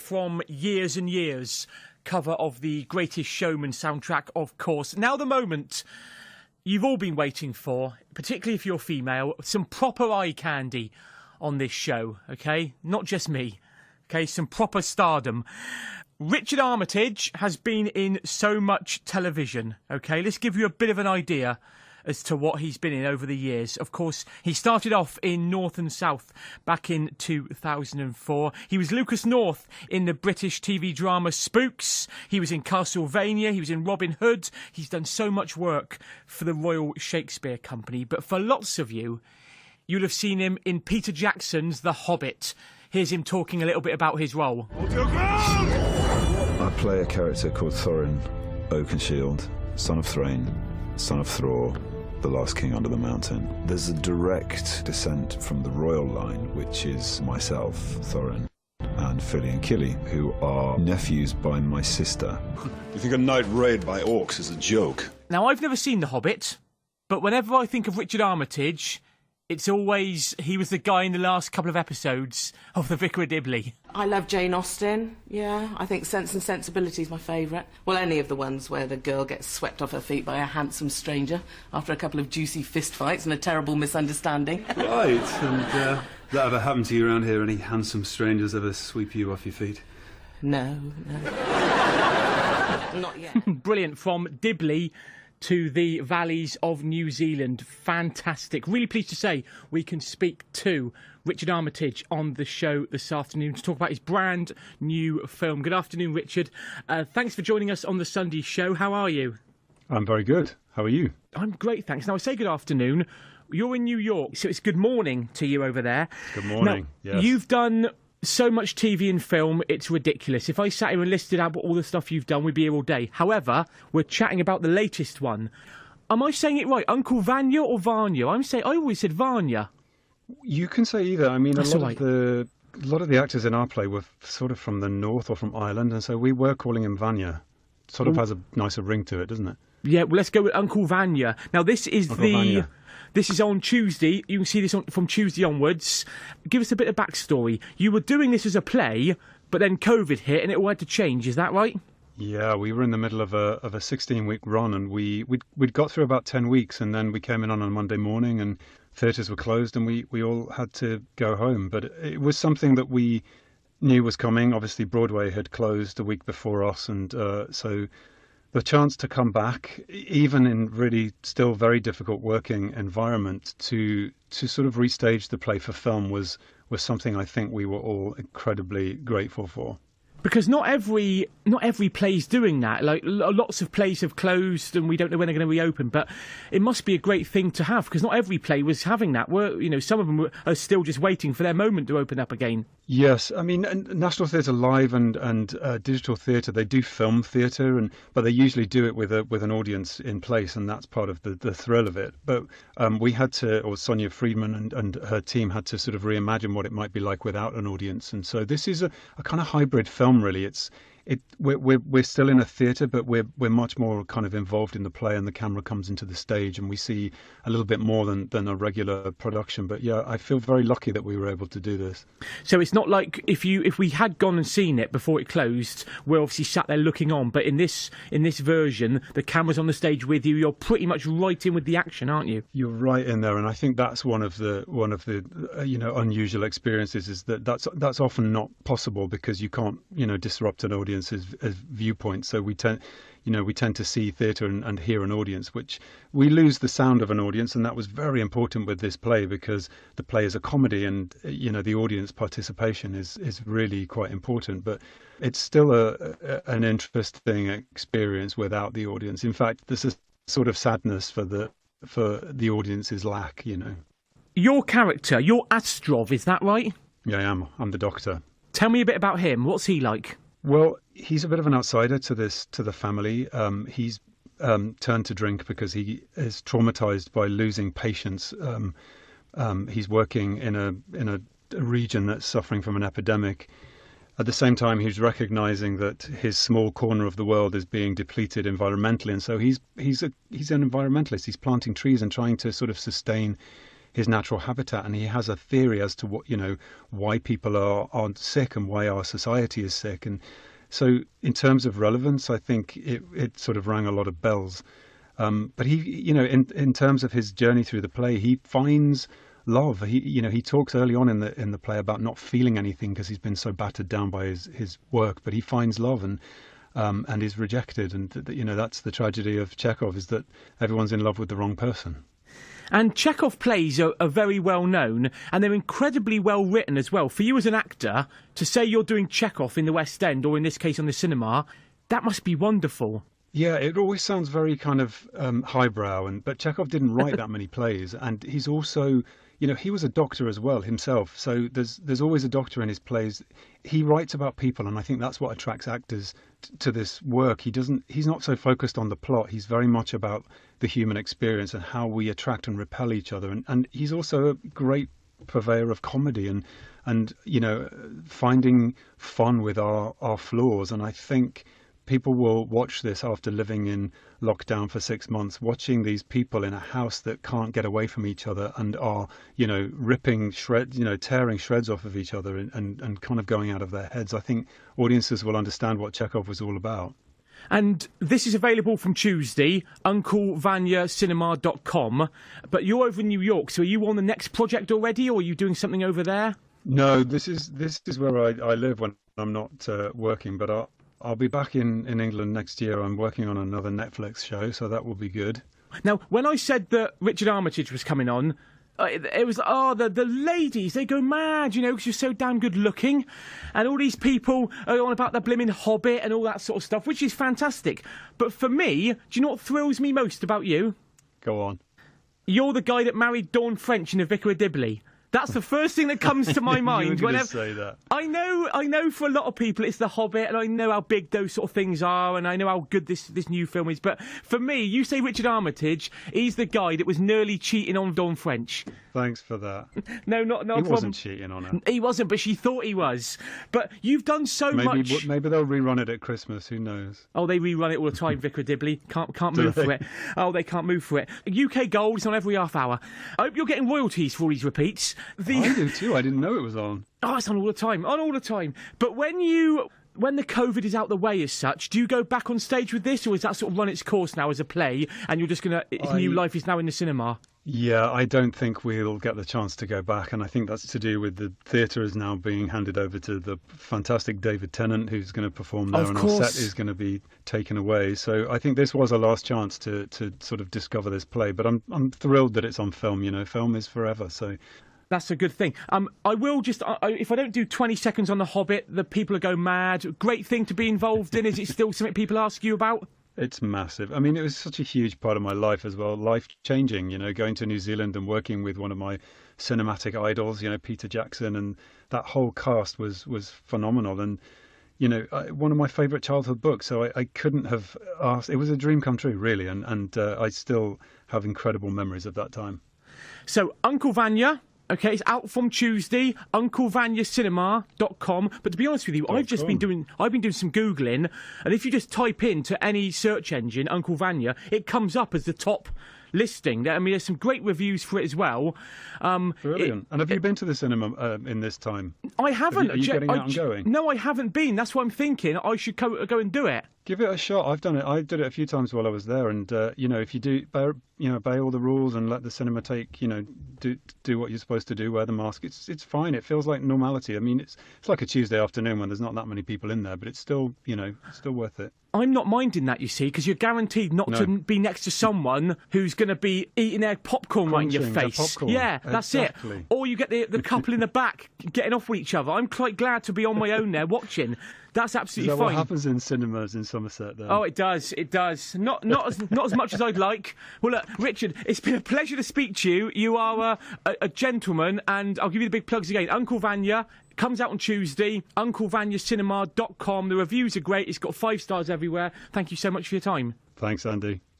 from years and years. Cover of the Greatest Showman soundtrack, of course. Now the moment you've all been waiting for, particularly if you're female, some proper eye candy on this show, okay? Not just me, okay? Some proper stardom. Richard Armitage has been in so much television, okay? Let's give you a bit of an idea as to what he's been in over the years. Of course, he started off in North and South back in 2004. He was Lucas North in the British TV drama Spooks. He was in Castlevania. He was in Robin Hood. He's done so much work for the Royal Shakespeare Company. But for lots of you, you'll have seen him in Peter Jackson's The Hobbit. Here's him talking a little bit about his role. I play a character called Thorin Oakenshield, son of Thrain, son of Thror, the last king under the mountain. There's a direct descent from the royal line, which is myself, Thorin, and Philly and Killy, who are nephews by my sister. You think a night raid by orcs is a joke? Now, I've never seen The Hobbit, but whenever I think of Richard Armitage, it's always he was the guy in the last couple of episodes of The Vicar of Dibley. I love Jane Austen, yeah. I think Sense and Sensibility is my favourite. Well, any of the ones where the girl gets swept off her feet by a handsome stranger after a couple of juicy fistfights and a terrible misunderstanding. Right, and that ever happened to you around here? Any handsome strangers ever sweep you off your feet? No. Not yet. Brilliant. From Dibley to the valleys of New Zealand. Fantastic. Really pleased to say we can speak to Richard Armitage on the show this afternoon to talk about his brand new film. Good afternoon, Richard. Thanks for joining us on the Sunday show. How are you? I'm very good. How are you? I'm great, thanks. Now, I say good afternoon. You're in New York, so it's good morning to you over there. Good morning, now, yes. You've done so much TV and film, it's ridiculous. If I sat here and listed out all the stuff you've done, we'd be here all day. However, we're chatting about the latest one. Am I saying it right? Uncle Vanya or Vanya? I always said Vanya. You can say either. I mean, That's a lot of the actors in our play were sort of from the north or from Ireland, and so we were calling him Vanya. Sort of has a nicer ring to it, doesn't it? Yeah, well, let's go with Uncle Vanya. Now, this is Vanya. This is on Tuesday. You can see this from Tuesday onwards. Give us a bit of backstory. You were doing this as a play, but then COVID hit and it all had to change. Is that right? Yeah, we were in the middle of a 16-week run, and we'd got through about 10 weeks, and then we came in on a Monday morning, and theatres were closed, and we all had to go home. But it was something that we knew was coming. Obviously, Broadway had closed a week before us, and so the chance to come back, even in really still very difficult working environment, to sort of restage the play for film was something I think we were all incredibly grateful for. Because not every play's doing that. Like, lots of plays have closed and we don't know when they're going to reopen. But it must be a great thing to have, because not every play was having that. Some of them are still just waiting for their moment to open up again. Yes, I mean, National Theatre Live and Digital Theatre, they do film theatre, but they usually do it with an audience in place, and that's part of the thrill of it. But we had to, or Sonia Friedman and her team had to sort of reimagine what it might be like without an audience. And so this is a kind of hybrid film, really. We're still in a theatre, but we're much more kind of involved in the play, and the camera comes into the stage, and we see a little bit more than a regular production. But yeah, I feel very lucky that we were able to do this. So it's not like if we had gone and seen it before it closed, we're obviously sat there looking on. But in this version, the camera's on the stage with you. You're pretty much right in with the action, aren't you? You're right in there, and I think that's one of the unusual experiences, is that's often not possible because you can't disrupt an audience's viewpoint. So we tend to see theatre and hear an audience, which we lose the sound of an audience, and that was very important with this play because the play is a comedy, and the audience participation is really quite important. But it's still an interesting experience without the audience. In fact, there's a sort of sadness for the audience's lack. Your character, you're Astrov, is that right? Yeah, I am. I'm the Doctor. Tell me a bit about him. What's he like? Well, he's a bit of an outsider to the family. He's turned to drink because he is traumatized by losing patients. He's working in a region that's suffering from an epidemic. At the same time, he's recognizing that his small corner of the world is being depleted environmentally, and so he's an environmentalist. He's planting trees and trying to sort of sustain his natural habitat, and he has a theory as to what, why people are sick and why our society is sick. And so in terms of relevance, I think it sort of rang a lot of bells. But he, in terms of his journey through the play, he finds love. He talks early on in the play about not feeling anything because he's been so battered down by his work, but he finds love and is rejected. And, that's the tragedy of Chekhov, is that everyone's in love with the wrong person. And Chekhov plays are very well known, and they're incredibly well written as well. For you as an actor, to say you're doing Chekhov in the West End, or in this case on the cinema, that must be wonderful. Yeah, it always sounds very kind of highbrow, but Chekhov didn't write that many plays, and he's also, he was a doctor as well himself. So there's always a doctor in his plays. He writes about people, and I think that's what attracts actors to this work. He's not so focused on the plot. He's very much about the human experience and how we attract and repel each other. And he's also a great purveyor of comedy and finding fun with our flaws. And I think people will watch this after living in lockdown for 6 months, watching these people in a house that can't get away from each other and are, ripping shreds, tearing shreds off of each other and kind of going out of their heads. I think audiences will understand what Chekhov was all about. And this is available from Tuesday, unclevanyacinema.com. But you're over in New York, so are you on the next project already, or are you doing something over there? No, this is where I live when I'm not working, but I'll be back in England next year. I'm working on another Netflix show, so that will be good. Now, when I said that Richard Armitage was coming on, it was, the ladies, they go mad, because you're so damn good looking. And all these people are on about the blimmin' Hobbit and all that sort of stuff, which is fantastic. But for me, do you know what thrills me most about you? Go on. You're the guy that married Dawn French in The Vicar of Dibley. That's the first thing that comes to my mind. You were going to say that. I know for a lot of people it's The Hobbit, and I know how big those sort of things are, and I know how good this new film is. But for me, you say Richard Armitage, he's the guy that was nearly cheating on Dawn French. Thanks for that. No problem. He wasn't cheating on her. He wasn't, but she thought he was. But you've done so much. Maybe they'll rerun it at Christmas. Who knows? Oh, they rerun it all the time, Vicar of Dibley. Can't move for it. Oh, they can't move for it. UK Gold is on every half hour. I hope you're getting royalties for all these repeats. I do too. I didn't know it was on. Oh, it's on all the time. But when the COVID is out the way as such, do you go back on stage with this, or is that sort of run its course now as a play, and you're just new life is now in the cinema? Yeah, I don't think we'll get the chance to go back, and I think that's to do with the theatre is now being handed over to the fantastic David Tennant, who's going to perform there, and our set is going to be taken away. So I think this was a last chance to sort of discover this play, but I'm thrilled that it's on film. Film is forever, so... That's a good thing. I will just, if I don't do 20 seconds on The Hobbit, the people will go mad. Great thing to be involved in. Is it still something people ask you about? It's massive. I mean, it was such a huge part of my life as well, life-changing, going to New Zealand and working with one of my cinematic idols, Peter Jackson, and that whole cast was phenomenal. And, one of my favourite childhood books, so I couldn't have asked. It was a dream come true, really, and I still have incredible memories of that time. So, Uncle Vanya... Okay, it's out from Tuesday, unclevanyacinema.com. But to be honest with you, I've been doing some Googling, and if you just type into any search engine, Uncle Vanya, it comes up as the top listing. I mean, there's some great reviews for it as well. Brilliant. And have you been to the cinema in this time? I haven't. Are you getting out and going? No, I haven't been. That's what I'm thinking. I should go and do it. Give it a shot. I've done it. I did it a few times while I was there, and if you do, obey all the rules and let the cinema take, do what you're supposed to do, wear the mask. It's fine. It feels like normality. I mean, it's like a Tuesday afternoon when there's not that many people in there, but it's still, still worth it. I'm not minding that, you see, because you're guaranteed not to be next to someone who's going to be eating their popcorn right in your face. Yeah, that's exactly it. Or you get the couple in the back getting off with each other. I'm quite glad to be on my own there watching. That's absolutely fine. Is that fine. What happens in cinemas in Somerset then? Oh, it does. Not as much as I'd like. Well, look, Richard, it's been a pleasure to speak to you. You are a gentleman, and I'll give you the big plugs again. Uncle Vanya comes out on Tuesday, unclevanyacinema.com. The reviews are great. It's got 5 stars everywhere. Thank you so much for your time. Thanks, Andy.